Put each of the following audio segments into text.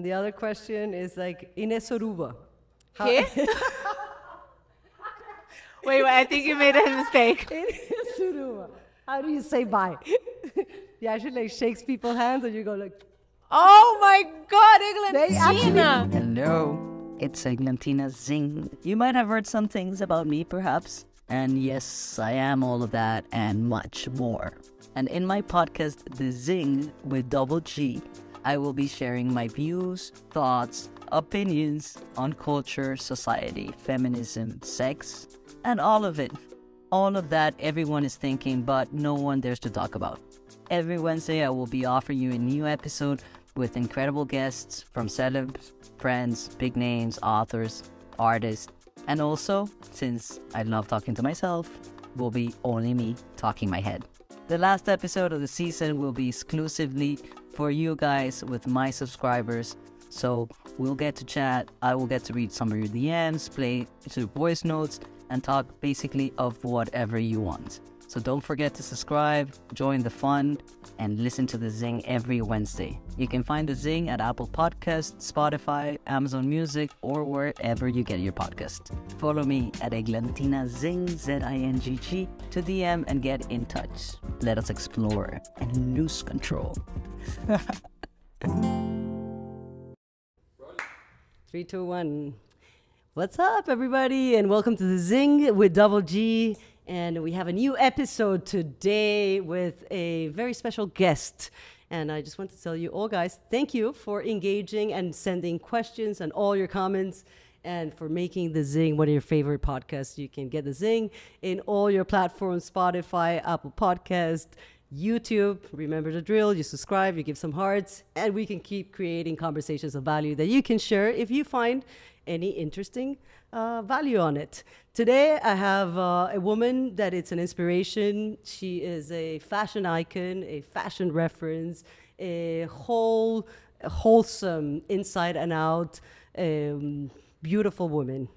The other question is like, Inesoruba. ¿Qué? Wait, I think you made a mistake. Inesoruba. How do you say bye? You actually like shakes people's hands and you go like... Oh my God, They Eglantina! Hello, it's Eglantina Zingg. You might have heard some things about me, perhaps. And yes, I am all of that and much more. And in my podcast, The Zing with double G, I will be sharing my views, thoughts, opinions on culture, society, feminism, sex, and all of it. All of that everyone is thinking, but no one dares to talk about. Every Wednesday, I will be offering you a new episode with incredible guests from celebs, friends, big names, authors, artists, and also, since I love talking to myself, will be only me talking my head. The last episode of the season will be exclusively for you guys with my subscribers. So we'll get to chat, I will get to read some of your DMs, play to voice notes, and talk basically of whatever you want. So don't forget to subscribe, join the fun, and listen to The Zing every Wednesday. You can find The Zing at Apple Podcasts, Spotify, Amazon Music, or wherever you get your podcast. Follow me at Eglantina Zingg, Z-I-N-G-G, to DM and get in touch. Let us explore and lose control. 3, 2, 1. What's up, everybody? And welcome to The Zing with double G. And we have a new episode today with a very special guest. And I just want to tell you all, guys, thank you for engaging and sending questions and all your comments and for making The Zing one of your favorite podcasts. You can get The Zing in all your platforms, Spotify, Apple Podcast, YouTube. Remember the drill. You subscribe, you give some hearts, and we can keep creating conversations of value that you can share if you find any interesting value on it. Today, I have a woman that it's an inspiration. She is a fashion icon, a fashion reference, a wholesome inside and out, beautiful woman.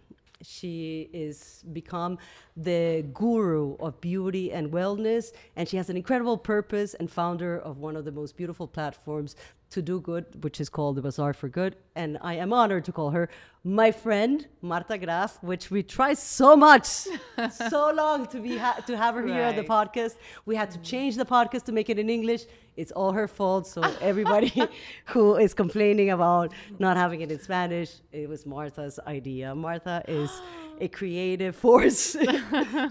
She is become the guru of beauty and wellness, and she has an incredible purpose and founder of one of the most beautiful platforms to do good, which is called the Bazaar for Good. And I am honored to call her my friend, Marta Graeff, which we tried so much, so long to have her here on the podcast. We had to change the podcast to make it in English. It's all her fault. So everybody who is complaining about not having it in Spanish, it was Marta's idea. Marta is a creative force.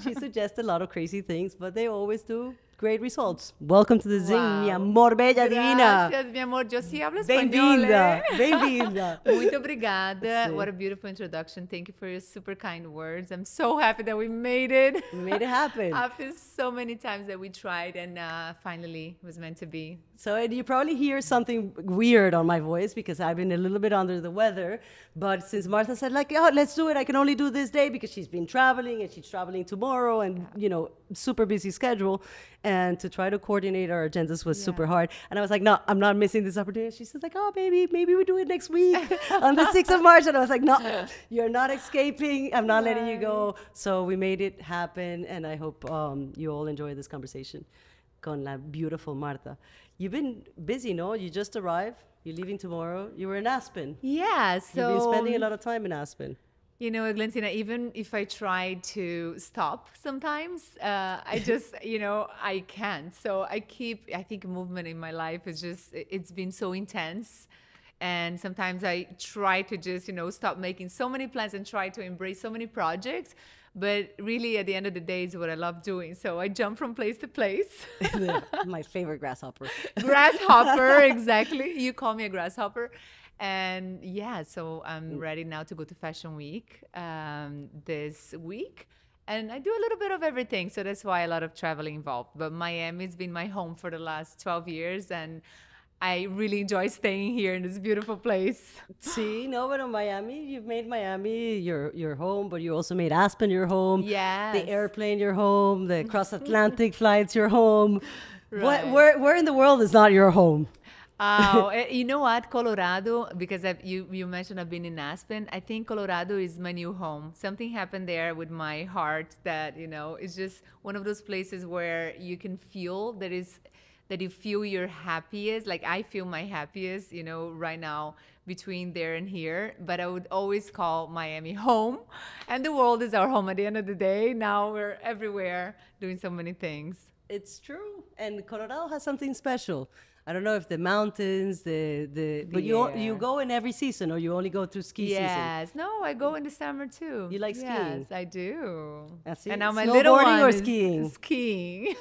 She suggests a lot of crazy things, but they always do great results. Welcome to The Zing, mi amor, bella divina. Gracias, mi amor. Yo sí hablo español. Bem-vinda, bem-vinda. Muito obrigada. What a beautiful introduction. Thank you for your super kind words. I'm so happy that we made it. We made it happen. After so many times that we tried, and finally it was meant to be. So, and you probably hear something weird on my voice because I've been a little bit under the weather. But since Martha said, like, oh, let's do it, I can only do this day because she's been traveling and she's traveling tomorrow and, you know, super busy schedule. And to try to coordinate our agendas was super hard. And I was like, no, I'm not missing this opportunity. She says like, oh, baby, maybe we do it next week on the 6th of March. And I was like, no, you're not escaping. I'm not letting you go. So we made it happen. And I hope you all enjoy this conversation con la beautiful Marta. You've been busy, no? You just arrived. You're leaving tomorrow. You were in Aspen. Yeah, so... You've been spending a lot of time in Aspen. You know, Eglantina, even if I try to stop sometimes, I just, you know, I can't. So I think movement in my life is just, it's been so intense. And sometimes I try to just, you know, stop making so many plans and try to embrace so many projects. But really, at the end of the day, is what I love doing. So I jump from place to place. My favorite grasshopper. Grasshopper, exactly. You call me a grasshopper. And yeah, so I'm ready now to go to Fashion Week this week. And I do a little bit of everything. So that's why a lot of traveling involved. But Miami's been my home for the last 12 years. And I really enjoy staying here in this beautiful place. See, no, but in Miami, you've made Miami your home, but you also made Aspen your home. Yes. The airplane your home, the cross-Atlantic flights your home. Right. Where in the world is not your home? You know what? Colorado, because you mentioned I've been in Aspen. I think Colorado is my new home. Something happened there with my heart that, you know, it's just one of those places where you can feel that you feel your happiest. Like I feel my happiest, you know, right now between there and here, but I would always call Miami home. And the world is our home at the end of the day. Now we're everywhere doing so many things. It's true. And Colorado has something special. I don't know if the mountains, but you air. go in every season, or you only go through ski season. Yes. No, I go in the summer too. You like skiing? Yes, I do. I see. And now my little Snowboarding one or is skiing? Skiing.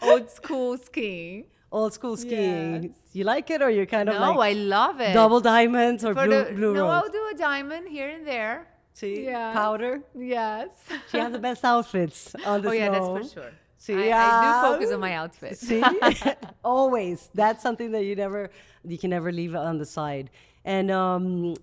Old school skiing. Old school skiing. Yes. You like it, or you're kind of No, like I love it. double diamonds or For blue no, rose? I'll do a diamond here and there. See, Yes. powder. Yes. She has the best outfits on the Oh yeah, snow. that's for sure. See, I do focus on my outfit. See, always. That's something that you can never leave on the side. And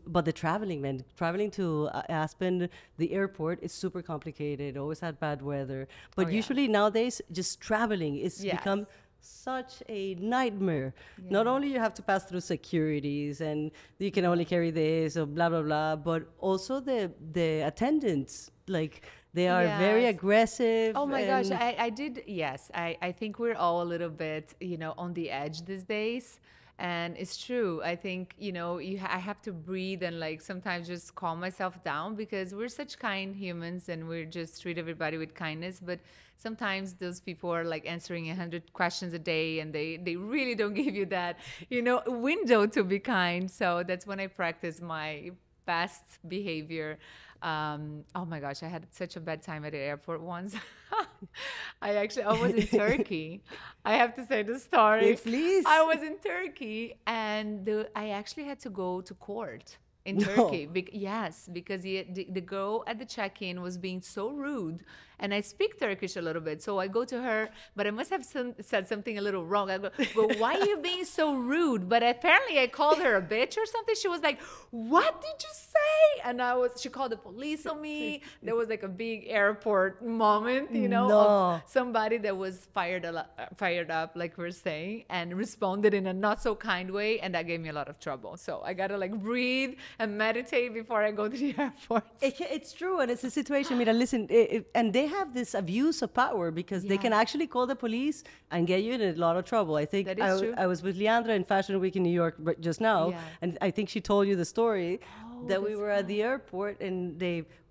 but the traveling, man, traveling to Aspen, the airport is super complicated. Always had bad weather. But Oh, yeah. usually nowadays, just traveling is Yes. become such a nightmare. Not only you have to pass through securities and you can only carry this or blah blah blah, but also the attendants, like they are very Yes. aggressive. Oh my gosh, and- I did. Yes, I think we're all a little bit, on the edge these days. And it's true. I think, I have to breathe and like sometimes just calm myself down, because we're such kind humans and we just treat everybody with kindness. But sometimes those people are like answering 100 questions a day, and they really don't give you that, window to be kind. So that's when I practice my best behavior. Oh my gosh, I had such a bad time at the airport once. I was in Turkey. I have to say the story. Yes, please. I was in Turkey, and I actually had to go to court in No. Turkey. Yes, because the girl at the check-in was being so rude. And I speak Turkish a little bit. So I go to her, but I must have said something a little wrong. I go, why are you being so rude? But apparently I called her a bitch or something. She was like, what did you say? And she called the police on me. There was like a big airport moment, No. of somebody that was fired up, like we're saying, and responded in a not so kind way. And that gave me a lot of trouble. So I got to like breathe and meditate before I go to the airport. It's true, and it's a situation. Mira, listen, and they have this abuse of power because they can Yes. actually call the police and get you in a lot of trouble. I think That is true. I was with Liandra in Fashion Week in New York just now, Yes. and I think she told you the story that we that's were at the airport and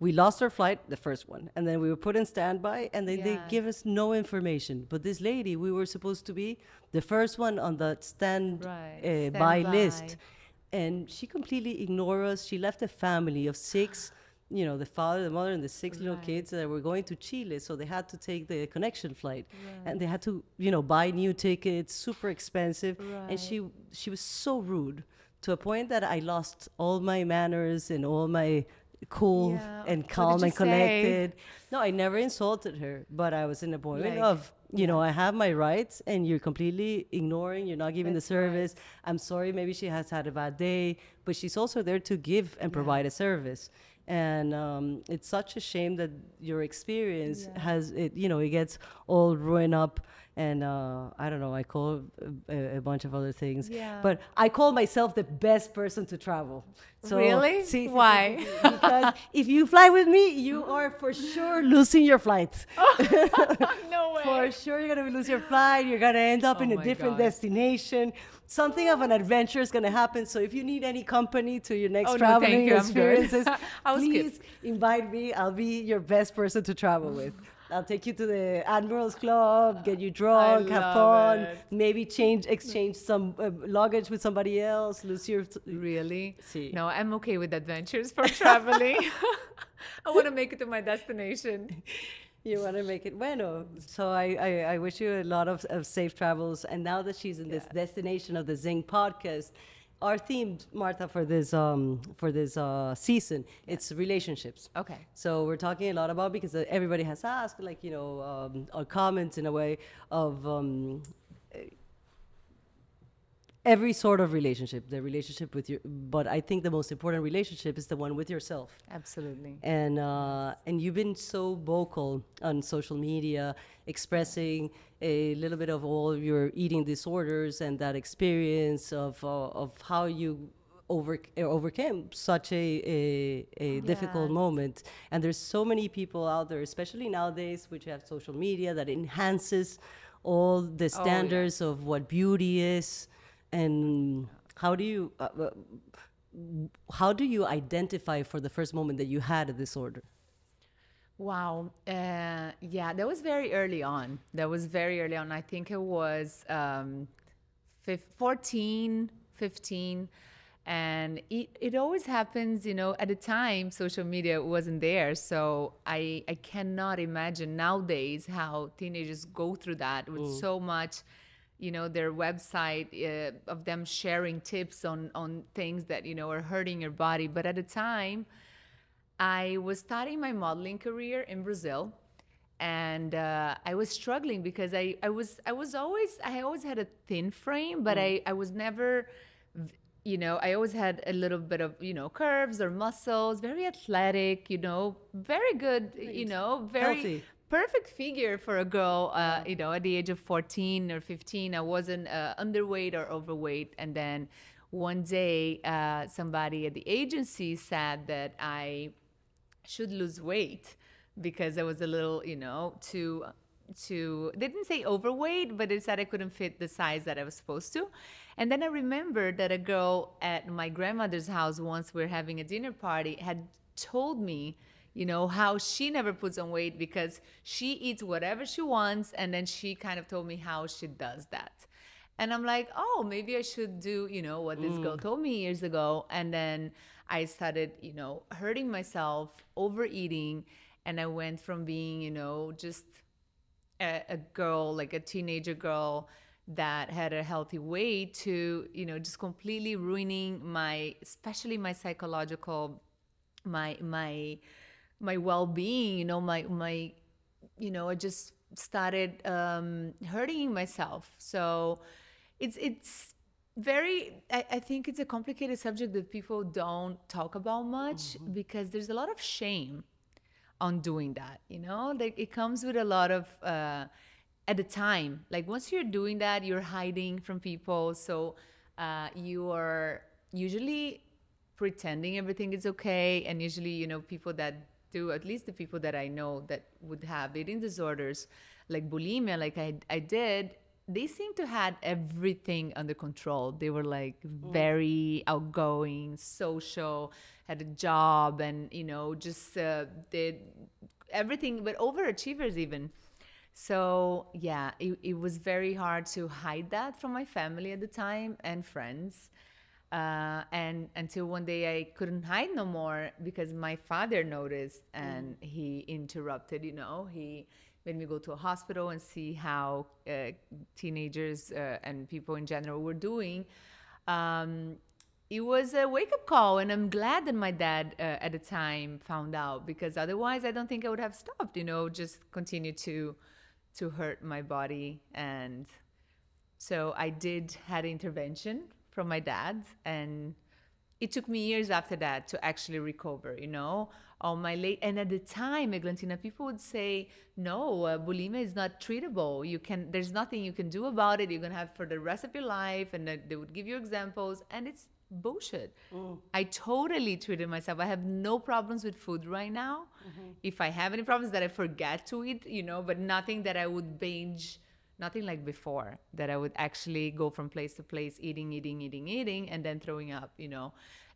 we lost our flight, the first one, and then we were put in standby, and then they Yes. give us no information. But this lady, we were supposed to be the first one on the Right, by standby. list. And she completely ignored us. She left a family of 6, the father, the mother, and the 6 little Right. kids that were going to Chile. So they had to take the connection flight. And they had to, buy new tickets, super expensive. And she was so rude to a point that I lost all my manners and all my cool Yeah. and What calm did and you say? collected. No, I never insulted her, but I was in a point Like, of, I have my rights and you're completely ignoring, you're not giving the That's service. I'm sorry, maybe she has had a bad day, but she's also there to give and provide a service. And it's such a shame that your experience has it, it gets all ruined up. And I don't know, I call a bunch of other things. Yeah. But I call myself the best person to travel. So, Really? Why? Because if you fly with me, you are for sure losing your flight. No way. For sure, you're going to lose your flight. You're going to end up Oh in a my different God. destination. Something of an adventure is going to happen. So if you need any company to your next Oh, no, traveling thank you. I'm good. experiences, I was please invite me. I'll be your best person to travel with. I'll take you to the Admirals Club, get you drunk, have love fun, it. maybe exchange some luggage with somebody else, lose your... Really? See. No, I'm okay with adventures for traveling. I want to make it to my destination. You want to make it bueno. So I wish you a lot of safe travels. And now that she's in this destination of the Zingg podcast, our theme, Marta, for this season, it's relationships. Okay. So we're talking a lot about, because everybody has asked, like, or comments in a way of every sort of relationship, the relationship with but I think the most important relationship is the one with yourself. Absolutely. And you've been so vocal on social media, expressing a little bit of all your eating disorders and that experience of how you overcame such a difficult Yes. moment. And there's so many people out there, especially nowadays, which have social media that enhances all the standards of what beauty is. And how do you how do you identify for the first moment that you had a disorder? Wow. Yeah, that was very early on. That was very early on. I think it was 14, 15. And it always happens, at the time, social media wasn't there. So I cannot imagine nowadays how teenagers go through that with so much, their website of them sharing tips on things that, are hurting your body. But at the time, I was starting my modeling career in Brazil, and I was struggling because I always had a thin frame, but I was never, I always had a little bit of, curves or muscles, very athletic, very good, very Healthy. perfect figure for a girl, at the age of 14 or 15. I wasn't underweight or overweight. And then one day, somebody at the agency said that I should lose weight because I was a little, they didn't say overweight, but they said I couldn't fit the size that I was supposed to. And then I remembered that a girl at my grandmother's house, once we were having a dinner party, had told me, how she never puts on weight because she eats whatever she wants. And then she kind of told me how she does that. And I'm like, oh, maybe I should do, what this girl told me years ago. And then I started, hurting myself, overeating. And I went from being, just a girl, like a teenager girl that had a healthy weight to, just completely ruining especially my psychological, my well-being, I just started hurting myself. So it's very, I think it's a complicated subject that people don't talk about much because there's a lot of shame on doing that, like it comes with a lot of at the time, like once you're doing that, you're hiding from people, so you are usually pretending everything is okay. And usually, people that do, at least the people that I know that would have eating disorders like bulimia, like I did, they seem to had everything under control. They were like very outgoing, social, had a job, and just did everything, but overachievers even. So yeah, it was very hard to hide that from my family at the time and friends. And until one day I couldn't hide no more because my father noticed and he interrupted, he made me go to a hospital and see how teenagers and people in general were doing. It was a wake-up call, and I'm glad that my dad at the time found out, because otherwise I don't think I would have stopped, just continue to hurt my body. And so I did had intervention from my dad, and it took me years after that to actually recover, on my late. And at the time, Eglantina, people would say, no, bulimia is not treatable. There's nothing you can do about it. You're going to have for the rest of your life. And they would give you examples, and it's bullshit. I totally treated myself. I have no problems with food right now. If I have any problems that I forget to eat, but nothing that I would binge. Nothing like before, that I would actually go from place to place, eating, and then throwing up,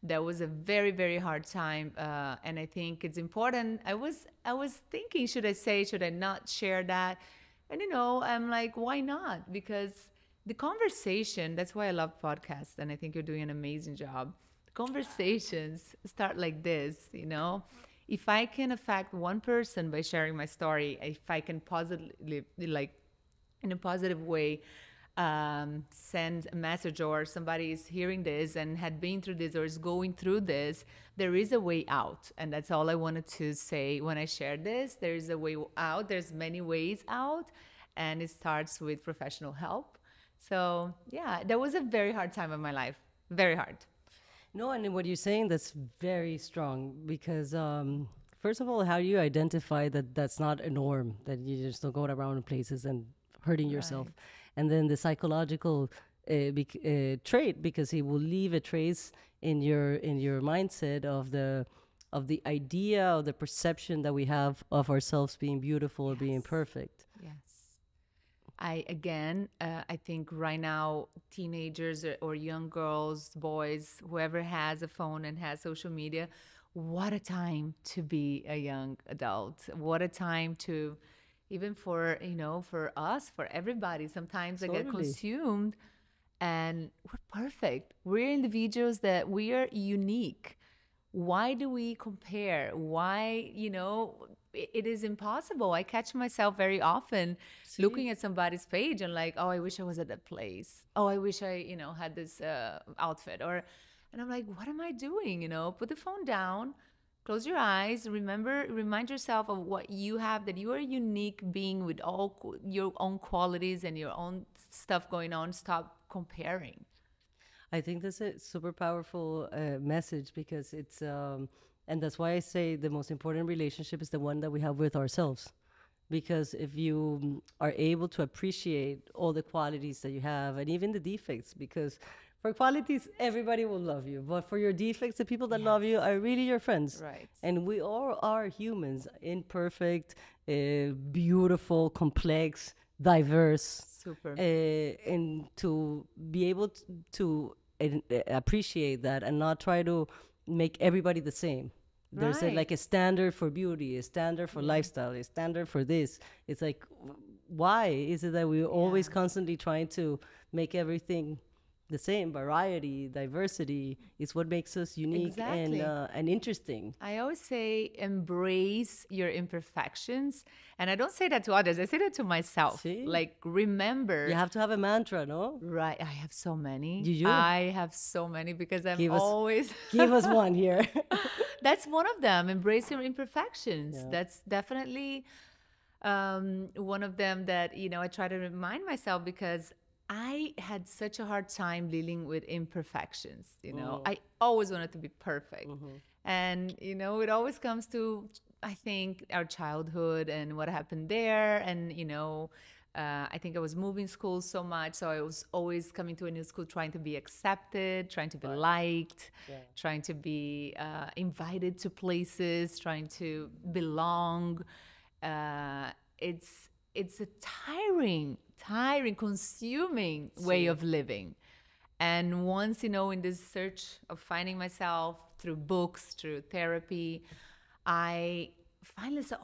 That was a very, very hard time. And I think it's important. I was thinking, should I not share that? And, I'm like, why not? Because the conversation, that's why I love podcasts. And I think you're doing an amazing job. Conversations start like this, If I can affect one person by sharing my story, if I can positively, in a positive way, send a message, or somebody is hearing this and had been through this or is going through this, there is a way out. And that's all I wanted to say when I shared this. There is a way out. There's many ways out, and it starts with professional help. So yeah, that was a very hard time of my life. Very hard. No, and what you're saying, that's very strong, because first of all, how do you identify that that's not a norm, that you just don't go around in places and hurting yourself? And then the psychological trait, because it will leave a trace in your mindset of the idea, of the perception that we have of ourselves being beautiful or being perfect. Yes. I think right now, teenagers or young girls, boys, whoever has a phone and has social media, what a time to be a young adult. What a time to, even for, for us, for everybody. Sometimes I get Totally. consumed and we're perfect. We're individuals that we are unique. Why do we compare? Why, it is impossible. I catch myself very often See? looking at somebody's page and like, oh, I wish I was at that place. Oh, I wish I, had this outfit. And I'm like, what am I doing? Put the phone down, close your eyes, remind yourself of what you have, that you are a unique being with all your own qualities and your own stuff going on. Stop comparing. I think that's a super powerful message because and that's why I say the most important relationship is the one that we have with ourselves. Because if you are able to appreciate all the qualities that you have and even the defects, because for qualities, everybody will love you. But for your defects, the people that love you are really your friends. Right. And we all are humans, imperfect, beautiful, complex, diverse. Super. And to be able to appreciate that and not try to make everybody the same. There's like a standard for beauty, a standard for lifestyle, a standard for this. It's like, why is it that we're always constantly trying to make everything the same? Variety, diversity is what makes us unique Exactly. and interesting. I always say embrace your imperfections. And I don't say that to others, I say that to myself. See? Like, remember. You have to have a mantra, no? Right. I have so many. You do? I have so many because I'm Give us- always. Give us one here. That's one of them. Embrace your imperfections. Yeah. That's definitely one of them that, I try to remind myself because I had such a hard time dealing with imperfections. I always wanted to be perfect. And, it always comes to, I think, our childhood and what happened there. And, I think I was moving schools so much. So I was always coming to a new school trying to be accepted, trying to be liked, trying to be invited to places, trying to belong. It's a tiring, consuming way of living. And once, in this search of finding myself through books, through therapy, I finally said,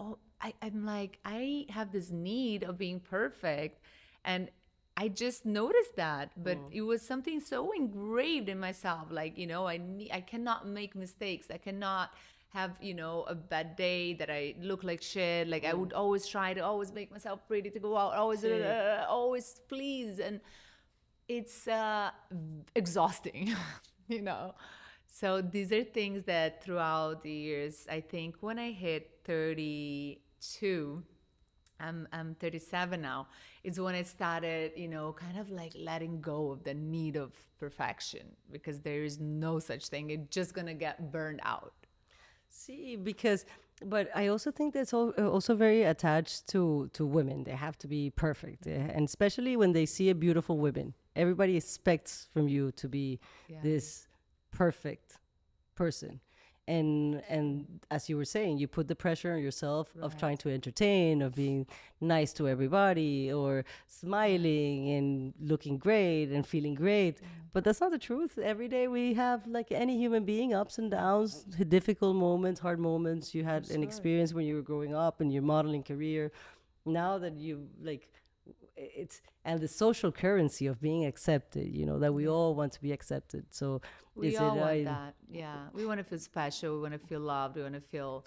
I'm like, I have this need of being perfect. And I just noticed that, but it was something so engraved in myself. Like, I cannot make mistakes. I cannot have, a bad day that I look like shit. Like I would always try to always make myself pretty to go out, always please. And it's exhausting, So these are things that throughout the years, I think when I hit 32, I'm 37 now, it's when I started, kind of like letting go of the need of perfection, because there is no such thing. It's just going to get burned out. See, but I also think that's also very attached to women. They have to be perfect, and especially when they see a beautiful woman, everybody expects from you to be this perfect person. And as you were saying, you put the pressure on yourself of trying to entertain, of being nice to everybody, or smiling and looking great and feeling great. But that's not the truth. Every day we have, like any human being, ups and downs, difficult moments, hard moments. You had an experience when you were growing up in your modeling career. Now that you and the social currency of being accepted, that we all want to be accepted. So we all want that. Yeah. We want to feel special. We want to feel loved. We want to feel,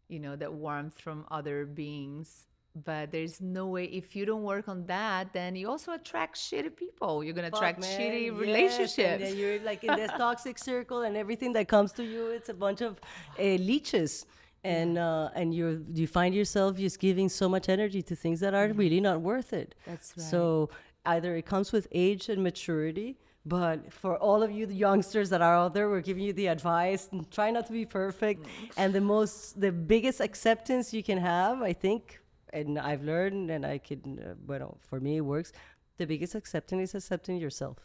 that warmth from other beings. But there's no way, if you don't work on that, then you also attract shitty people. You're going to attract shitty relationships. And then you're like in this toxic circle, and everything that comes to you, it's a bunch of leeches. And you find yourself just giving so much energy to things that are really not worth it. That's right. So either it comes with age and maturity, but for all of you the youngsters that are out there, we're giving you the advice: try not to be perfect. And the biggest acceptance you can have, I think, and I've learned, and I can, for me it works. The biggest acceptance is accepting yourself,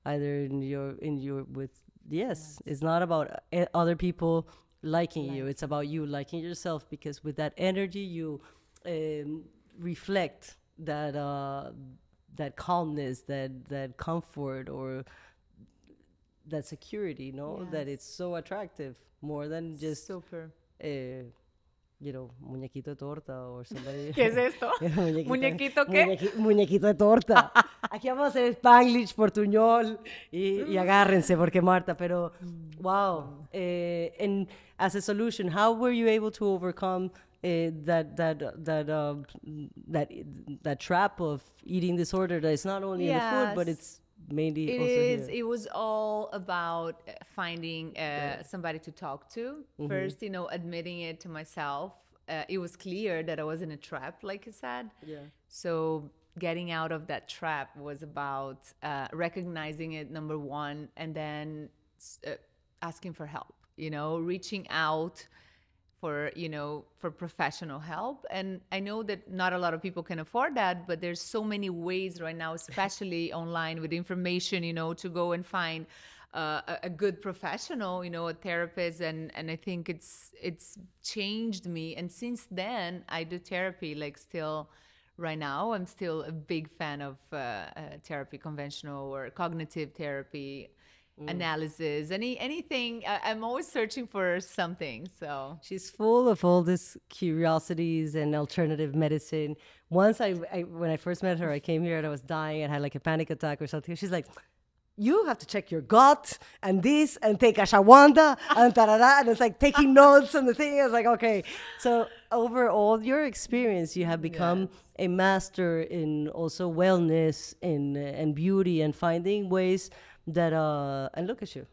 either it's not about other people liking you. It's about you liking yourself, because with that energy you reflect that that calmness, that comfort, or that security, no? That it's so attractive, more than just Super. you know, muñequito de torta or somebody. ¿Qué es esto? ¿Muñequito qué? Muñequito de torta. Aquí vamos a hacer Spanglish, portuñol, y agárrense porque Marta, pero wow. And as a solution, how were you able to overcome that trap of eating disorder that is not only in the food, but it's mainly It also is. here? It was all about finding somebody to talk to. First, you know, admitting it to myself. It was clear that I was in a trap, like you said. Yeah. So getting out of that trap was about recognizing it, number one, and then asking for help. You know, reaching out for, you know, for professional help. And I know that not a lot of people can afford that, but there's so many ways right now, especially online with information, you know, to go and find a good professional, you know, a therapist. And I think it's changed me. And since then, I do therapy, like still right now. I'm still a big fan of therapy, conventional or cognitive therapy, analysis, anything. I'm always searching for something. So She's full of all these curiosities and alternative medicine. Once when I first met her, I came here and I was dying and had like a panic attack or something. She's like, you have to check your gut and this and take ashwagandha and tarara. And it's like taking notes on the thing. I was like, okay. So over all your experience, you have become a master in also wellness and beauty and finding ways that, and look at you.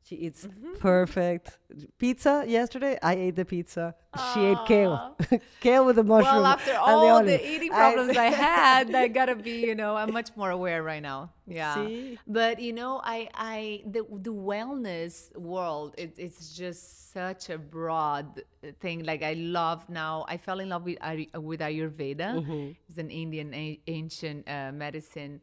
She eats perfect pizza yesterday. I ate the pizza. She ate kale. Kale with the mushroom. well, after and all onion. the eating problems I had, I gotta be, you know, I'm much more aware right now. Yeah. See? But you know, the wellness world, it's just such a broad thing. Like I fell in love with Ayurveda. It's an Indian ancient medicine.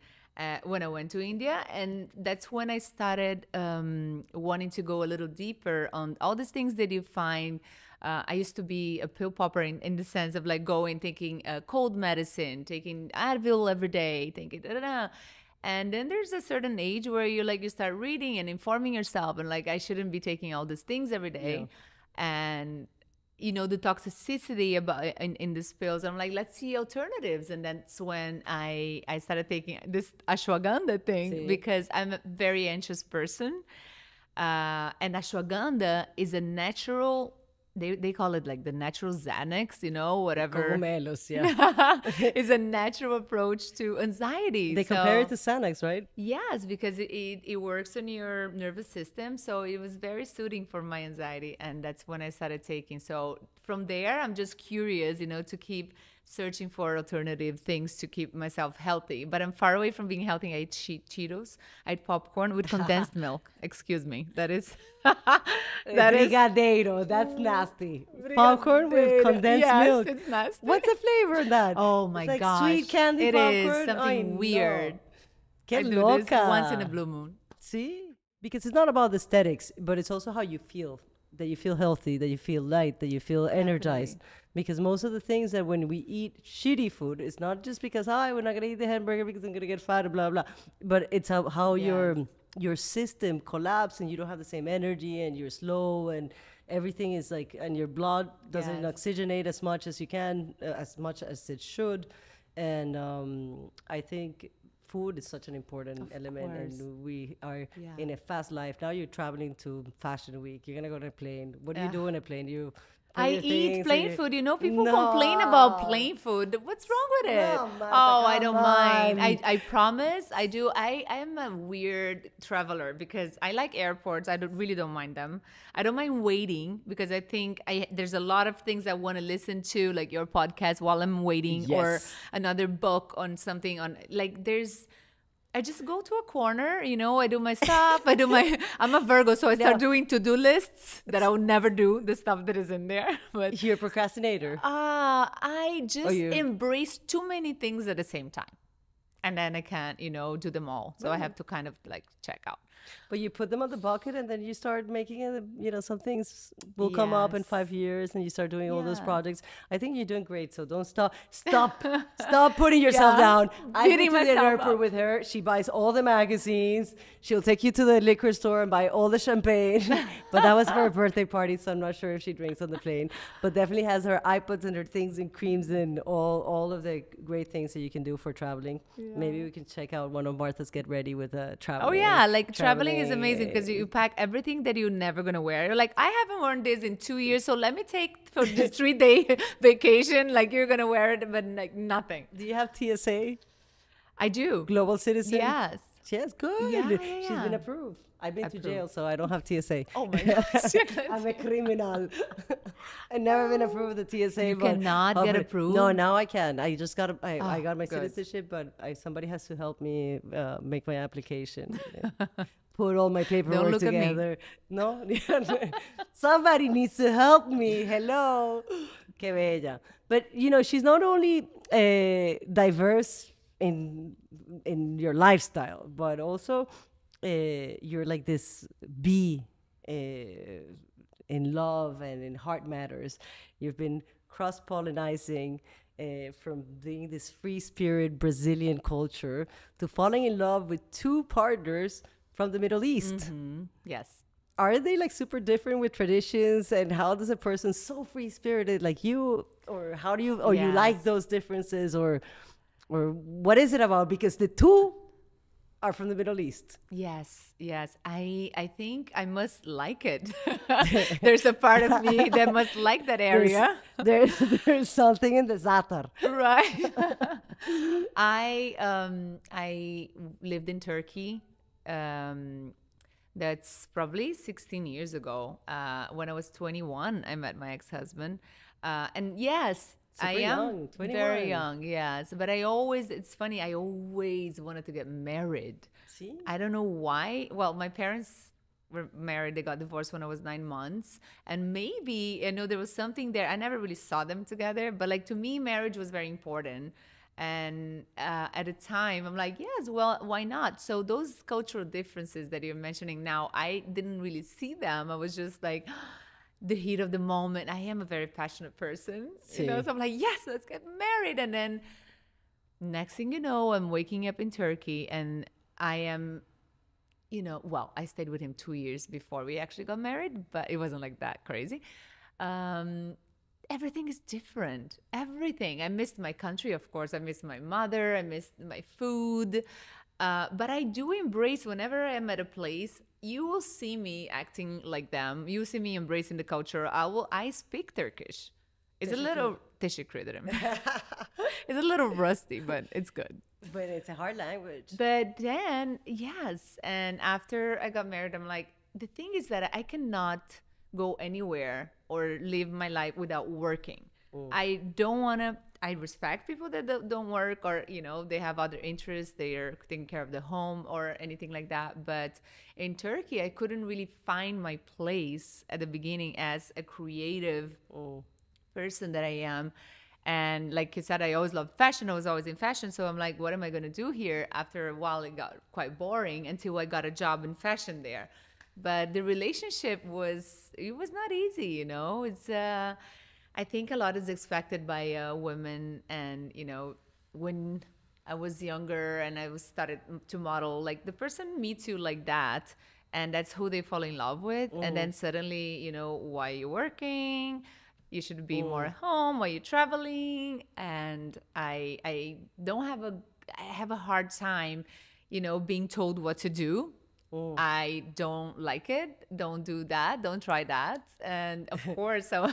When I went to India, and that's when I started wanting to go a little deeper on all these things that you find. I used to be a pill popper in the sense of like going, taking cold medicine, taking Advil every day, thinking da-da-da. And then there's a certain age where you start reading and informing yourself, and like I shouldn't be taking all these things every day. And you know, the toxicity about in these pills. I'm like, let's see alternatives. And that's when I started taking this ashwagandha thing because I'm a very anxious person. And ashwagandha is a natural, they call it like the natural Xanax, you know, whatever. Cogumelos, yeah. It's a natural approach to anxiety. They compare it to Xanax, right? Yes, because it works on your nervous system. So it was very soothing for my anxiety. And that's when I started taking. So from there, I'm just curious, you know, to keep searching for alternative things to keep myself healthy. But I'm far away from being healthy. I eat Cheetos. I eat popcorn with condensed milk. Excuse me. That is... Brigadeiro, that's nasty. Popcorn with condensed milk. It's nasty. What's the flavor of that? Oh my It's like gosh. sweet candy It popcorn. is something weird. Que I do this loca. once in a blue moon. See? Because it's not about the aesthetics, but it's also how you feel. That you feel healthy, that you feel light, that you feel energized. Because most of the things that when we eat shitty food, it's not just because, we're not going to eat the hamburger because I'm going to get fat, blah, blah. But it's how your system collapses and you don't have the same energy and you're slow and everything is like, and your blood doesn't oxygenate as much as you can, as much as it should. And I think food is such an important element, and we are in a fast life. Now you're traveling to Fashion Week. You're gonna go on a plane. What do you do on a plane? I eat plain food. You know, people complain about plain food. What's wrong with it? No, Marta, I don't mind. on. I promise. I do. I am a weird traveler because I like airports. I really don't mind them. I don't mind waiting because I think there's a lot of things I want to listen to, like your podcast while I'm waiting, or another book on something on like there's. I just go to a corner, you know, I do my stuff. I'm a Virgo, so I start doing to-do lists that I would never do, the stuff that is in there. But you're a procrastinator. I just embrace too many things at the same time. And then I can't, you know, do them all. So I have to kind of like check out. But you put them on the bucket and then you start making it, some things will come up in 5 years and you start doing all those projects. I think you're doing great. So don't stop putting yourself down. I went to the airport with her. She buys all the magazines. She'll take you to the liquor store and buy all the champagne. But that was for a birthday party, so I'm not sure if she drinks on the plane. But definitely has her iPods and her things and creams and all of the great things that you can do for traveling. Maybe we can check out one of Martha's Get Ready with a travel. Oh yeah, like traveling is amazing because you pack everything that you're never gonna wear. You're like, I haven't worn this in 2 years, so let me take for this 3-day vacation. Like you're gonna wear it, but like nothing. Do you have TSA? I do. Global citizen? Yes. Yes, good. Yeah. She's been approved. I've been to jail, so I don't have TSA. Oh my gosh. I'm a criminal. I've never been approved with the TSA. You cannot get approved? No, now I can. I just got I got my good. citizenship, but somebody has to help me make my application. Put all my paperwork together. No? Somebody needs to help me. Hello. Que bella. But, she's not only diverse in your lifestyle, but also you're like this bee in love and in heart matters. You've been cross-pollinizing from being this free spirit Brazilian culture to falling in love with 2 partners from the Middle East. Mm-hmm. Yes. Are they like super different with traditions, and how does a person so free spirited like you, or how do you, or you like those differences, or what is it about? Because the 2 are from the Middle East. Yes. I think I must like it. There's a part of me that must like that area. There's something in the Zatar. Right. I lived in Turkey. That's probably 16 years ago. When I was 21, I met my ex-husband. And yes, Super I am young, 21. very young, yes. But it's funny, I always wanted to get married. See? I don't know why. Well, my parents were married. They got divorced when I was 9 months. And maybe, there was something there. I never really saw them together. But like to me, marriage was very important. And at the time, I'm like, yes, well, why not? So those cultural differences that you're mentioning now, I didn't really see them. I was just like, the heat of the moment. I am a very passionate person, so I'm like, yes, let's get married. And then next thing you know, I'm waking up in Turkey and I am, I stayed with him 2 years before we actually got married, but it wasn't like that crazy. Everything is different. Everything. I missed my country, of course. I missed my mother. I missed my food. But I do embrace whenever I'm at a place, you will see me acting like them. You see me embracing the culture. I speak Turkish. It's a little teşekkür ederim. It's a little rusty, but it's good. But it's a hard language. But then, yes. And after I got married, I'm like, the thing is that I cannot go anywhere or live my life without working. I don't want to. I respect people that don't work, or they have other interests, they are taking care of the home or anything like that. But in Turkey, I couldn't really find my place at the beginning as a creative person that I am. And like you said, I always loved fashion. I was always in fashion. So I'm like, what am I going to do here? After a while, it got quite boring until I got a job in fashion there. But the relationship was not easy, It's I think a lot is expected by women, and when I was younger and I started to model, like the person meets you like that, and that's who they fall in love with, and then suddenly why are you working? You should be more at home while you're traveling, and I have a hard time, being told what to do. I don't like it. Don't do that. Don't try that. And of course, so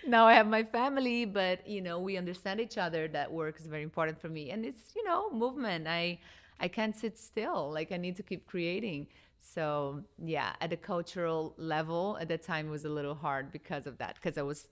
now I have my family, but we understand each other. That work is very important for me, and it's movement. I can't sit still. Like I need to keep creating. So yeah, at a cultural level, at the time it was a little hard because of that. Because I was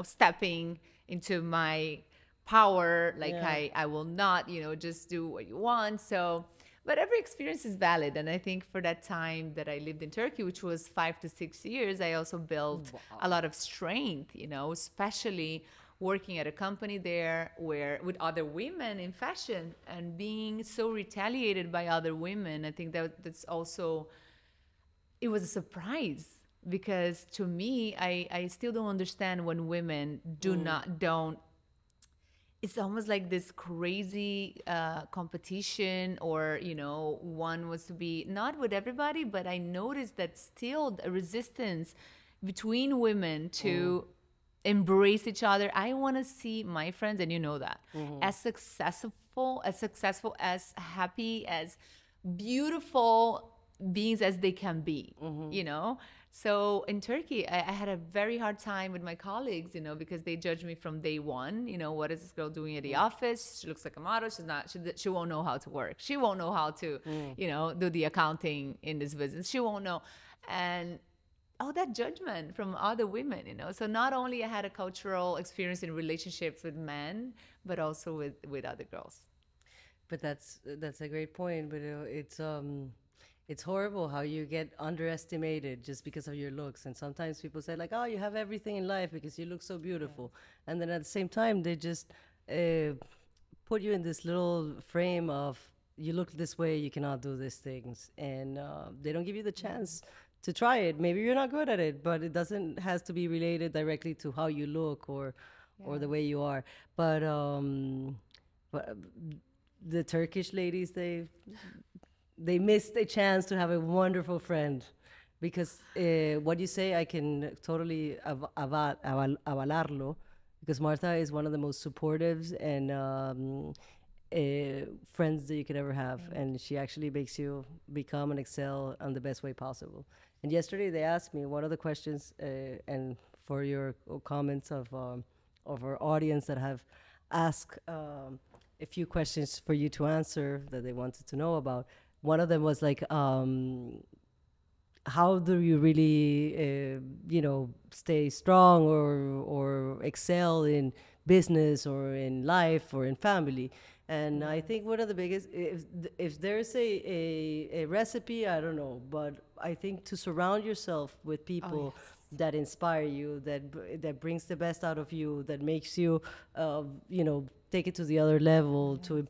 stepping into my power. Like I will not just do what you want. So. But every experience is valid. And I think for that time that I lived in Turkey, which was 5 to 6 years, I also built a lot of strength, especially working at a company there where with other women in fashion and being so retaliated by other women. I think that's also, it was a surprise because to me, I still don't understand when women don't, it's almost like this crazy competition, or one was to be not with everybody, but I noticed that still a resistance between women to embrace each other. I want to see my friends, and that, as successful, as happy, as beautiful beings as they can be, So in Turkey, I had a very hard time with my colleagues, because they judged me from day one. What is this girl doing at the office? She looks like a model. She's not. She won't know how to work. She won't know how to, do the accounting in this business. She won't know, and all that judgment from other women. So not only I had a cultural experience in relationships with men, but also with other girls. But that's a great point. But it's horrible how you get underestimated just because of your looks. And sometimes people say like, oh, you have everything in life because you look so beautiful. Yeah. And then at the same time, they just put you in this little frame of, you look this way, you cannot do these things. And they don't give you the chance to try it. Maybe you're not good at it, but it doesn't has to be related directly to how you look or the way you are. But the Turkish ladies, they missed a chance to have a wonderful friend, because what you say, I can totally avalarlo, because Marta is one of the most supportive and friends that you could ever have, and she actually makes you become and excel on the best way possible. And yesterday they asked me one of the questions, and for your comments of our audience that have asked a few questions for you to answer that they wanted to know about. One of them was like, how do you really, stay strong or excel in business or in life or in family? And I think one of the biggest, if there's a recipe, I don't know, but I think to surround yourself with people that inspire you, that brings the best out of you, that makes you, take it to the other level, to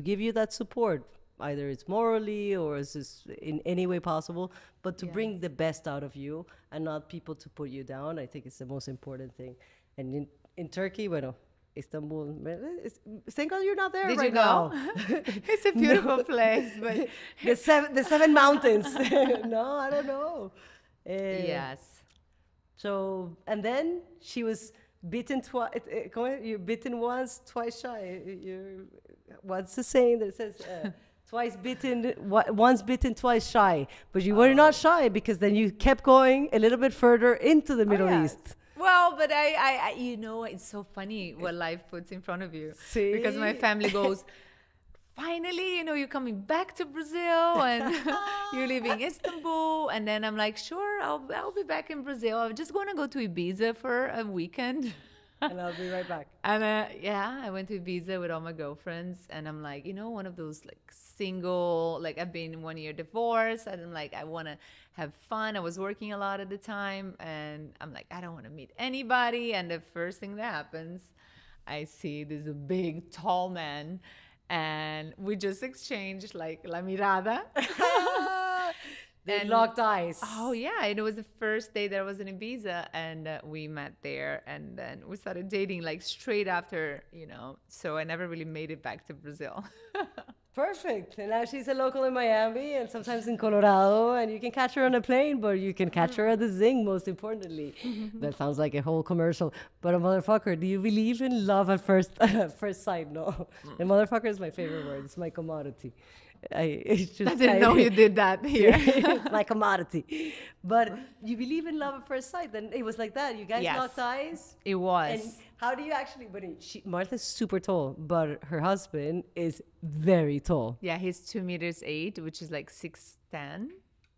give you that support. Either it's morally or it's just in any way possible, but to bring the best out of you and not people to put you down. I think it's the most important thing. And in Turkey, Istanbul, thank God you're not there. Did right you go? now. It's a beautiful place, but the seven mountains. No, I don't know. Yes. So, and then she was bitten twice. You're bitten once, twice shy. What's the saying that says? Twice bitten, once bitten, twice shy. But you were not shy, because then you kept going a little bit further into the Middle East. Well, but I it's so funny what life puts in front of you. See? Because my family goes, finally, you're coming back to Brazil and you're leaving Istanbul. And then I'm like, sure, I'll be back in Brazil. I'm just going to go to Ibiza for a weekend. And I'll be right back. And I went to Ibiza with all my girlfriends, and I'm like, one of those like single, like I've been 1 year divorced, and I'm like, I want to have fun. I was working a lot at the time, and I'm like, I don't want to meet anybody. And the first thing that happens, I see this big, tall man, and we just exchanged like la mirada. They locked eyes. Oh, yeah. And it was the first day that I was in Ibiza, and we met there, and then we started dating like straight after, So I never really made it back to Brazil. Perfect. And now she's a local in Miami and sometimes in Colorado, and you can catch her on a plane, but you can catch her at the Zing, most importantly. That sounds like a whole commercial. But a motherfucker, do you believe in love at first sight? No. A motherfucker is my favorite word. It's my commodity. I didn't know you did that here. It's my commodity. But you believe in love at first sight. Then it was like that. You guys locked eyes. It was. And how do you actually? But Martha's super tall, but her husband is very tall. Yeah, he's 2'8", which is like 6'10".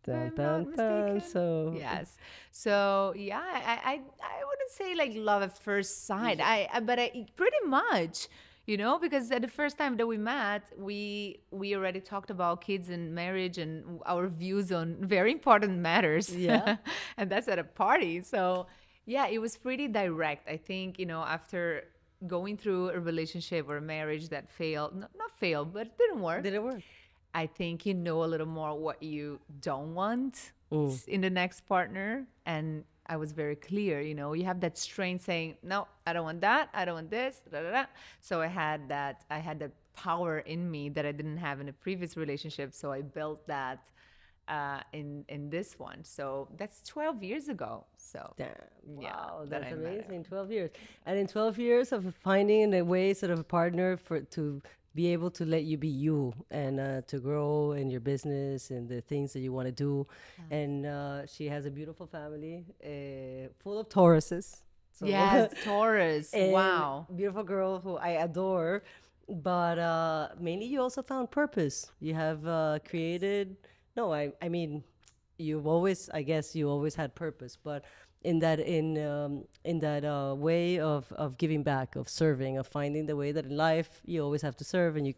Dun, dun, dun, so yes. So yeah, I wouldn't say like love at first sight. But pretty much. Because at the first time that we met, we already talked about kids and marriage and our views on very important matters. Yeah. And that's at a party. So, Yeah, it was pretty direct. I think, after going through a relationship or a marriage that failed, not failed, but didn't work. Did it work? I think you know a little more what you don't want Mm. in the next partner. And I was very clear, you have that strength saying, no, I don't want that. I don't want this. Da, da, da. So I had that power in me that I didn't have in a previous relationship. So I built that in this one. So that's 12 years ago. So Damn. yeah, Wow, that that's I met her. amazing. 12 years. And in 12 years of finding a way, sort of a partner to be able to let you be you and to grow in your business and the things that you want to do. And she has a beautiful family full of Tauruses. So Yes, Taurus. and Wow. beautiful girl who I adore. But mainly you also found purpose. You have created, no, I mean, you've always, I guess you always had purpose, but in that way of giving back, of serving, of finding the way that in life you always have to serve, and you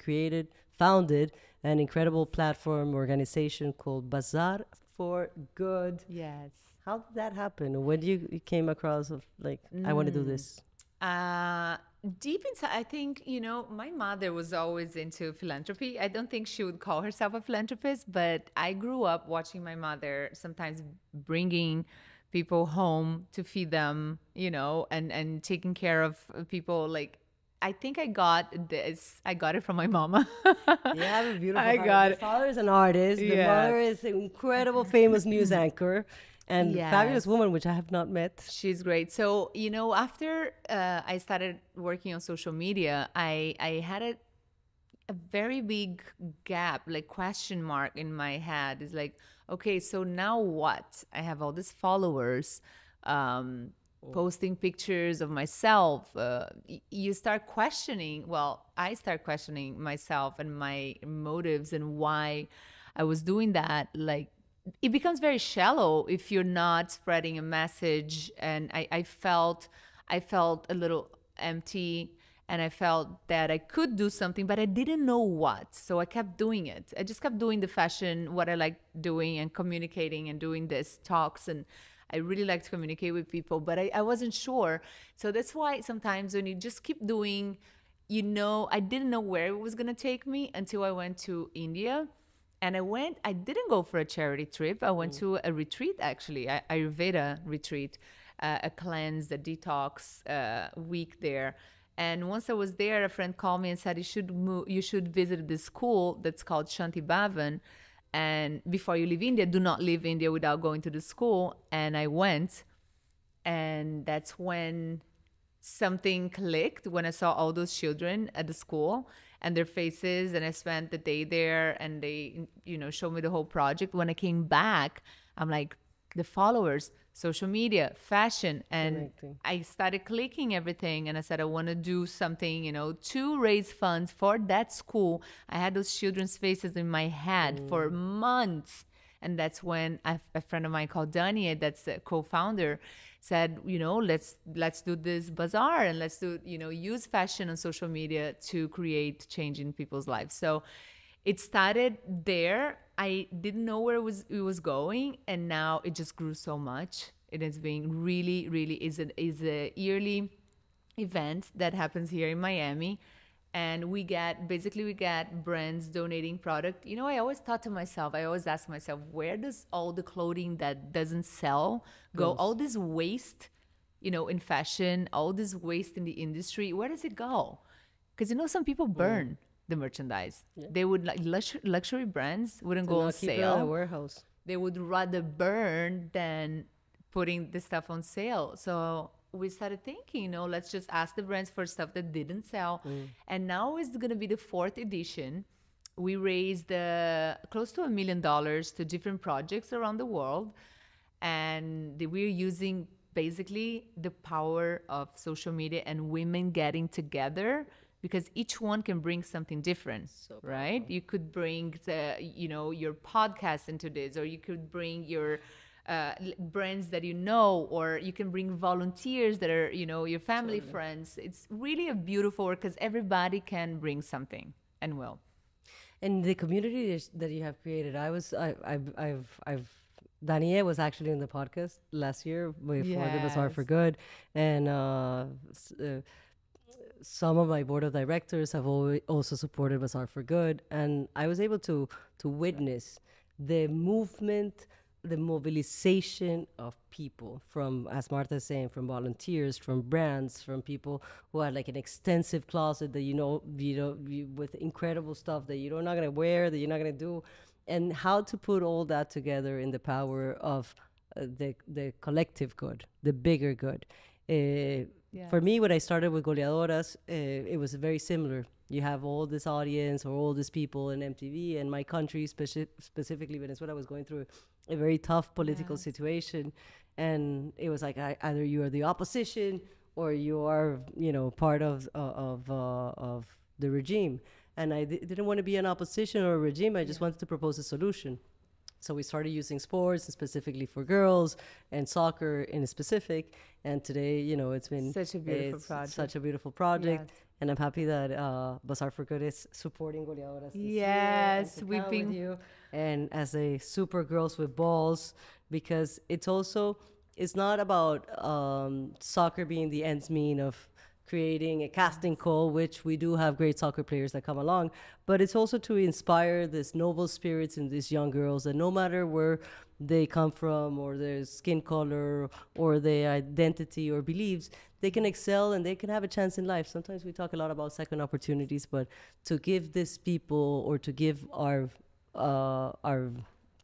founded an incredible platform organization called Bazaar for Good. Yes. How did that happen? When you came across of like, I want to do this? Deep inside, I think, my mother was always into philanthropy. I don't think she would call herself a philanthropist, but I grew up watching my mother sometimes bringing people home to feed them, and taking care of people. Like, I think I got this. I got it from my mama. You have a beautiful I father. got The it. father is an artist. The Yes. mother is an incredible, famous news anchor and fabulous Yes. woman, which I have not met. She's great. So, after I started working on social media, I had a very big gap, like question mark in my head. It's like, okay, so now what? I have all these followers, posting pictures of myself. You start questioning, well, I start questioning myself and my motives and why I was doing that. Like, it becomes very shallow if you're not spreading a message. And I felt a little empty, and I felt that I could do something, but I didn't know what. So I kept doing it. I just kept doing the fashion, what I like doing, and communicating and doing this talks. And I really like to communicate with people, but I wasn't sure. So that's why sometimes when you just keep doing, I didn't know where it was going to take me until I went to India. And I didn't go for a charity trip. I went to a retreat, actually, a Ayurveda retreat, a cleanse, a detox week there. And once I was there, a friend called me and said, you should visit this school that's called Shanti Bhavan. And before you leave India, do not leave India without going to the school. And I went. And that's when something clicked, when I saw all those children at the school and their faces, and I spent the day there, and they, showed me the whole project. When I came back, I'm like, the followers, social media, fashion, and Connecting. I started clicking everything, and I said, I want to do something, to raise funds for that school. I had those children's faces in my head for months. And that's when a friend of mine called Dania, that's a co-founder, said, let's do this bazaar, and let's do, use fashion on social media to create change in people's lives. So it started there. I didn't know where it was going, and now it just grew so much. It has been really, really is a yearly event that happens here in Miami. And we get brands donating product. I always thought to myself, I always ask myself, where does all the clothing that doesn't sell go? All this waste, in fashion, all this waste in the industry, where does it go? Because, some people burn the merchandise. Yeah. They would, like, luxury brands wouldn't go on Keep it in sale. a warehouse. They would rather burn than putting the stuff on sale. So we started thinking, let's just ask the brands for stuff that didn't sell. And now is going to be the 4th edition. We raised close to $1 million to different projects around the world. And we're using basically the power of social media and women getting together, because each one can bring something different, right? You could bring your podcast into this, or you could bring your brands that or you can bring volunteers that are your family, friends. It's really a beautiful work because everybody can bring something and will. And the community that you have created, I've Danielle was actually in the podcast last year before the Bazaar for Yes. Good, and some of my board of directors have also supported Bazaar for Good, and I was able to witness the movement, the mobilization of people from, as Martha is saying, from volunteers, from brands, from people who had like an extensive closet that with incredible stuff that you're not gonna wear, that you're not gonna do, and how to put all that together in the power of the collective good, the bigger good. For me, when I started with Goleadoras, it was very similar. You have all this audience or all these people in MTV, and my country, specifically Venezuela, was going through a very tough political situation, and it was like either you are the opposition or you are, part of the regime. And I didn't want to be an opposition or a regime. I just wanted to propose a solution. So we started using sports specifically for girls and soccer in specific. And today, it's been Such a beautiful project. Such a beautiful project. Yes. And I'm happy that Bazaar for Good is supporting Goleadoras this year, Yes, and to we've count been with you. And as a super girls with balls, because it's not about soccer being the ends mean of creating a casting call, which we do have great soccer players that come along, but it's also to inspire this noble spirits in these young girls that no matter where they come from or their skin color or their identity or beliefs, they can excel and they can have a chance in life. Sometimes we talk a lot about second opportunities, but to give these people or to give our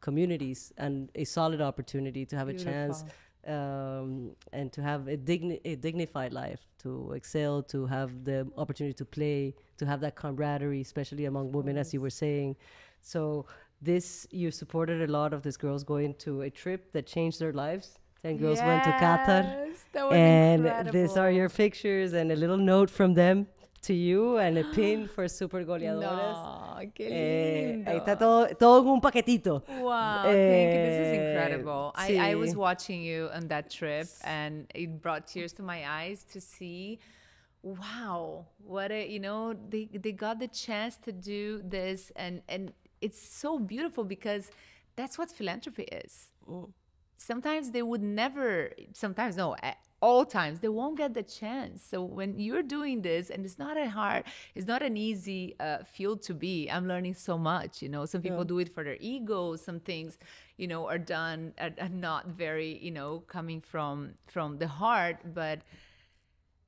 communities and a solid opportunity to have a chance and to have a dignified life, to excel, to have the opportunity to play, to have that camaraderie, especially among women, as you were saying. So you supported a lot of these girls going to a trip that changed their lives. 10 girls went to Qatar. That was And incredible. these are your pictures and a little note from them to you and a pin for Super Goleadoras. No, qué lindo. Ahí está todo en un paquetito. Wow, thank you. This is incredible. Sí. I was watching you on that trip and it brought tears to my eyes to see, wow, they got the chance to do this and it's so beautiful because that's what philanthropy is. Sometimes they would never, sometimes no, at all times, they won't get the chance. So when you're doing this, and it's not an easy field to be. I'm learning so much, some people do it for their ego. Some things, are done, are not very, coming from the heart, but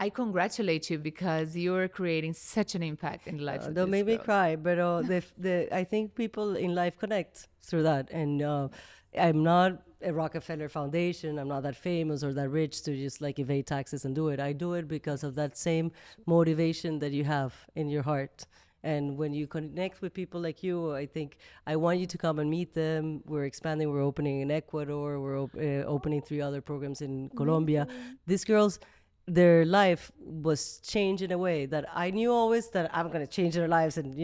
I congratulate you because you're creating such an impact in the lives of Don't these make me girls. cry, but I think people in life connect through that. And I'm not a Rockefeller Foundation. I'm not that famous or that rich to just like evade taxes and do it. I do it because of that same motivation that you have in your heart. And when you connect with people like you, I think I want you to come and meet them. We're expanding. We're opening in Ecuador. We're opening 3 other programs in Colombia. These girls, their life was changed in a way that I knew always that I'm going to change their lives. And,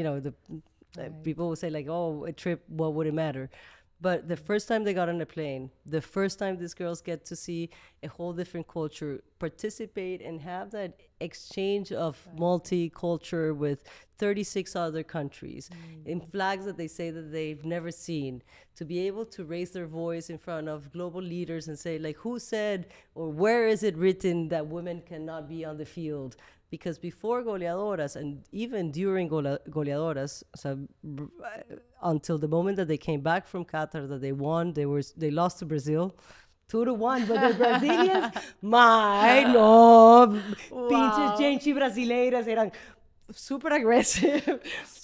people will say like, oh, a trip, what would it matter? But the first time they got on a plane, the first time these girls get to see a whole different culture, participate and have that exchange of multicultural with 36 other countries in flags that they say that they've never seen, to be able to raise their voice in front of global leaders and say like, who said or where is it written that women cannot be on the field? Because before Goleadoras and even during Goleadoras, until the moment that they came back from Qatar, that they won, they lost to Brazil 2-1, but the Brazilians, pinches gente brasileiras eran super aggressive.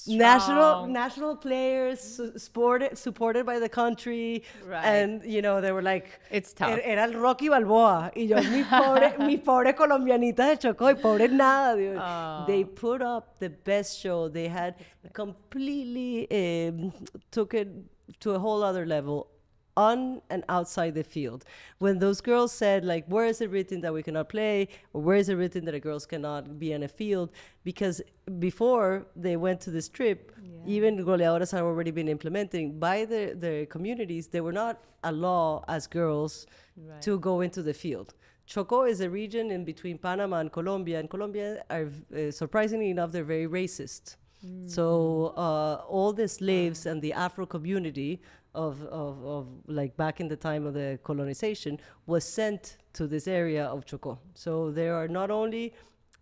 National players supported by the country. Right. And, they were like... It's tough. Era el Rocky Balboa. Y yo, mi pobre colombianita de Chocó, y pobre nada, dude. They put up the best show. They had completely took it to a whole other level, on and outside the field. When those girls said like, where is it written that we cannot play, or where is it written that girls cannot be on a field? Because before they went to this trip, even Goleadoras had already been implementing by the communities. They were not a law as girls to go into the field. Chocó is a region in between Panama and Colombia are surprisingly enough, they're very racist. So all the slaves and the Afro community of like back in the time of the colonization was sent to this area of Chocó. So there are not only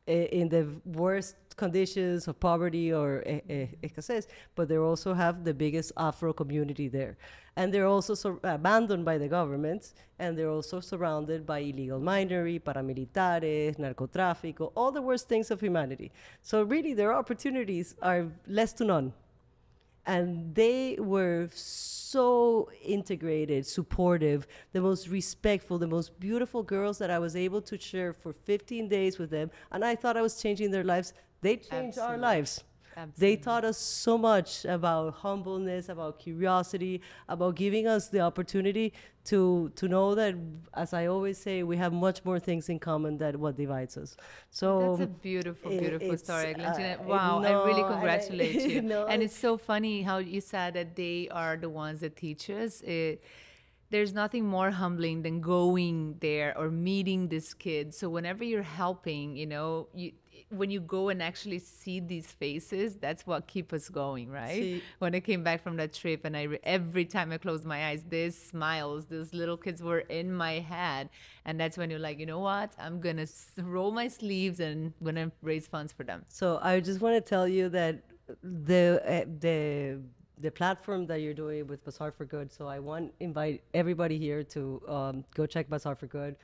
in the worst conditions of poverty or escasez, but they also have the biggest Afro community there. And they're also abandoned by the government, and they're also surrounded by illegal minery, paramilitares, narcotráfico, all the worst things of humanity. So really, their opportunities are less to none. And they were so integrated, supportive, the most respectful, the most beautiful girls that I was able to share for 15 days with them. And I thought I was changing their lives. They changed our lives. They taught us so much about humbleness, about curiosity, about giving us the opportunity to know that, as I always say, we have much more things in common than what divides us. So that's a beautiful, beautiful story, Eglantina. Wow, I really congratulate you. And it's so funny how you said that they are the ones that teach us. There's nothing more humbling than going there or meeting this kid. So whenever you're helping, when you go and actually see these faces, that's what keeps us going, right? Sí. When I came back from that trip and every time I closed my eyes, these smiles, these little kids were in my head. And that's when you're like, you know what? I'm going to roll my sleeves and going to raise funds for them. So I just want to tell you that the platform that you're doing with Bazaar for Good. So I want to invite everybody here to go check Bazaar for Good,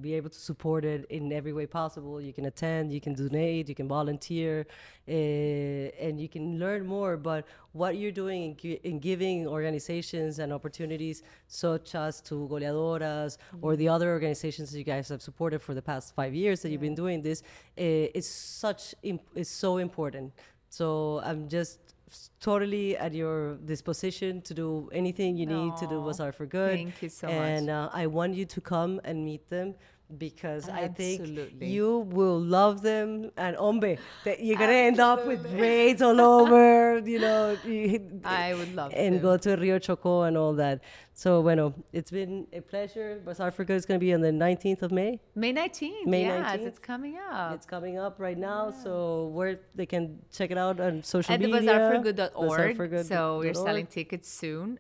be able to support it in every way possible. You can attend, you can donate, you can volunteer, and you can learn more. But what you're doing in giving organizations and opportunities such as to Goleadoras or the other organizations that you guys have supported for the past 5 years that you've been doing this, is so important. So I'm just totally at your disposition to do anything you need to do Bazaar for Good. Thank you so and much. I want you to come and meet them, because I think Absolutely. you will love them. And hombre, that you're gonna end up with braids all over, I would love and to. go to Rio Chocó and all that. So bueno, it's been a pleasure. Bazaar for Good is gonna be on the 19th of May. May 19th. May yes, 19th. It's coming up. It's coming up right now, so where they can check it out on social At the media. bazaarforgood.org. bazaarforgood.org. So we're selling tickets soon.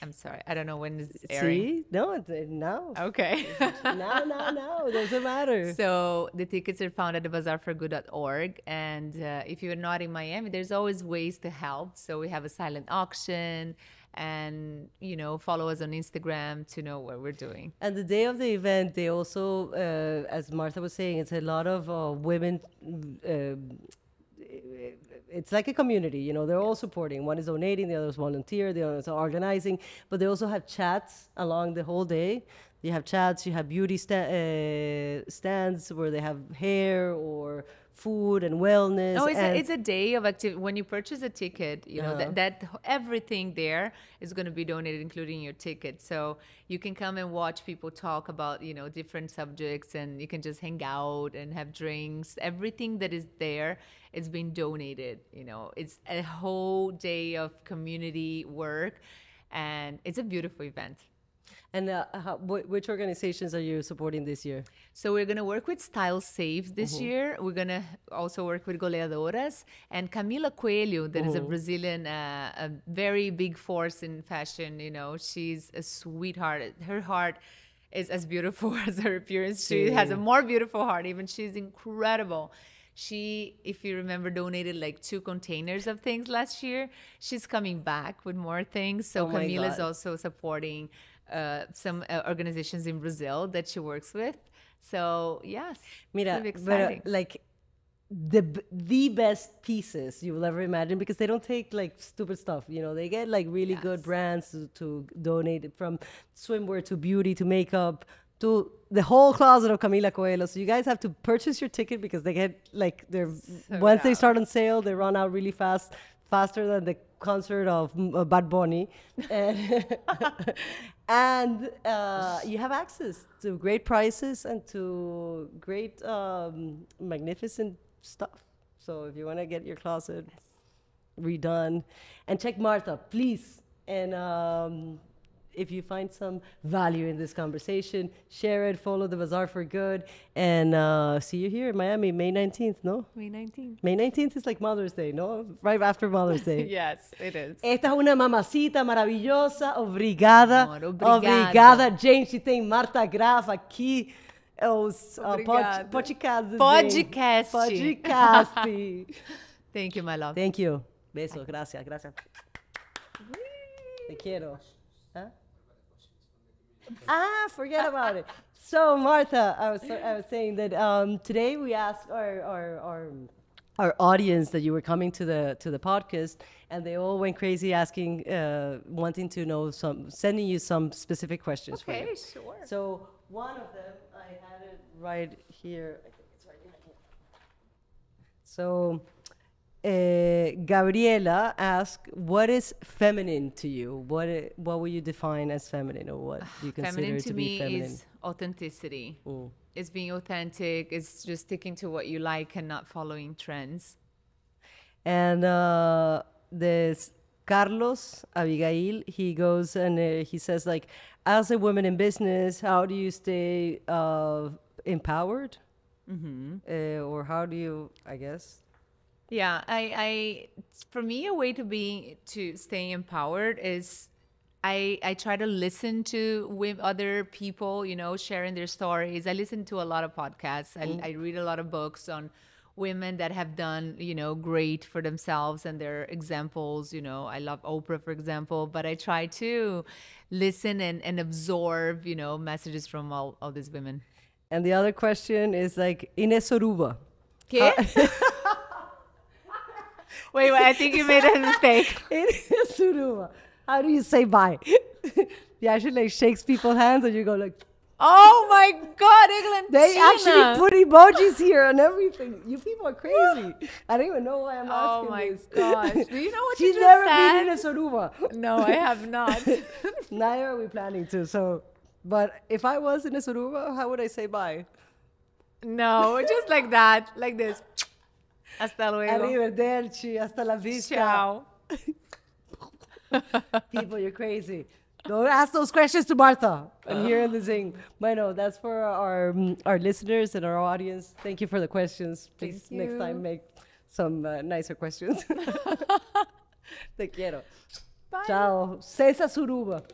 I'm sorry, I don't know when this is airing. See? No, it's now. Okay. No. It doesn't matter. So the tickets are found at the bazaarforgood.org. And if you're not in Miami, there's always ways to help. So we have a silent auction, and follow us on Instagram to know what we're doing. And the day of the event, they also, as Martha was saying, it's a lot of women. It's like a community, they're all supporting. One is donating, the other is volunteer, the other is organizing. But they also have chats along the whole day. You have chats, you have beauty stands where they have hair or food and wellness. Oh, it's a day of activity. When you purchase a ticket, that everything there is going to be donated, including your ticket. So you can come and watch people talk about, different subjects, and you can just hang out and have drinks. Everything that is there is being donated. It's a whole day of community work, and it's a beautiful event. And which organizations are you supporting this year? So we're going to work with Style Save this year. We're going to also work with Goleadoras and Camila Coelho, that is a Brazilian, a very big force in fashion. She's a sweetheart. Her heart is as beautiful as her appearance. She has a more beautiful heart. Even she's incredible. She, if you remember, donated like 2 containers of things last year. She's coming back with more things. So Camila is also supporting some organizations in Brazil that she works with. So yes, Mira, it's exciting. But like the best pieces you will ever imagine, because they don't take like stupid stuff. They get like really good brands to donate, from swimwear to beauty to makeup to the whole closet of Camila Coelho. So you guys have to purchase your ticket, because they get like once they start on sale, they run out really fast, faster than the concert of Bad Bunny. And you have access to great prices and to great magnificent stuff. So if you want to get your closet redone, and check Martha, please. And if you find some value in this conversation, share it, follow the Bazaar for Good, and see you here in Miami, May 19th, no? May 19th. May 19th is like Mother's Day, no? Right after Mother's Day. Yes, it is. Esta es una mamacita maravillosa. Obrigada. Amor, obrigada. Obrigada, gente. Tem Marta Graeff aqui. Os Obrigada. podcasts. Podcast. Podcast. Thank you, my love. Thank you. Beso. Gracias. Gracias. Te quiero. Huh? Forget about it. So, Martha, I was saying that today we asked our audience that you were coming to the podcast, and they all went crazy asking, wanting to know sending you some specific questions for you. Okay, sure. So one of them, I had it right here. I think it's right here. So Gabriela asked, "What is feminine to you? What will you define as feminine, or what do you consider Feminine to to be me feminine?" is authenticity. Mm. It's being authentic. It's just sticking to what you like and not following trends. And this Carlos Abigail, he goes and he says, like, as a woman in business, how do you stay empowered? Mm-hmm. Or how do you, I guess? Yeah, I for me, a way to stay empowered is I try to listen to other people, you know, sharing their stories. I listen to a lot of podcasts. I read a lot of books on women that have done, you know, great for themselves and their examples. You know, I love Oprah, for example, but I try to listen and absorb, you know, messages from all these women. And the other question is like, Ines Oruba. ¿Qué? Wait, I think you made a mistake. Ines Oruba. How do you say bye? You actually like shakes people's hands and you go like, oh my God, Eglantina. they actually put emojis here and everything. You people are crazy. I don't even know why I'm asking Oh my this. gosh. Do you know what She's you never just been in said? a Soruba. No, I have not. Neither are we planning to. So, but if I was in a Soruba, how would I say bye? No, just like that, like this. Hasta luego. Arrivederci, hasta la vista. Ciao. People, you're crazy. Don't ask those questions to Martha. I'm here in the Zing. Bueno, that's for our listeners and our audience. Thank you for the questions. Please Thank next you. time make some nicer questions. Te quiero. Bye. Ciao. Cesa Suruba.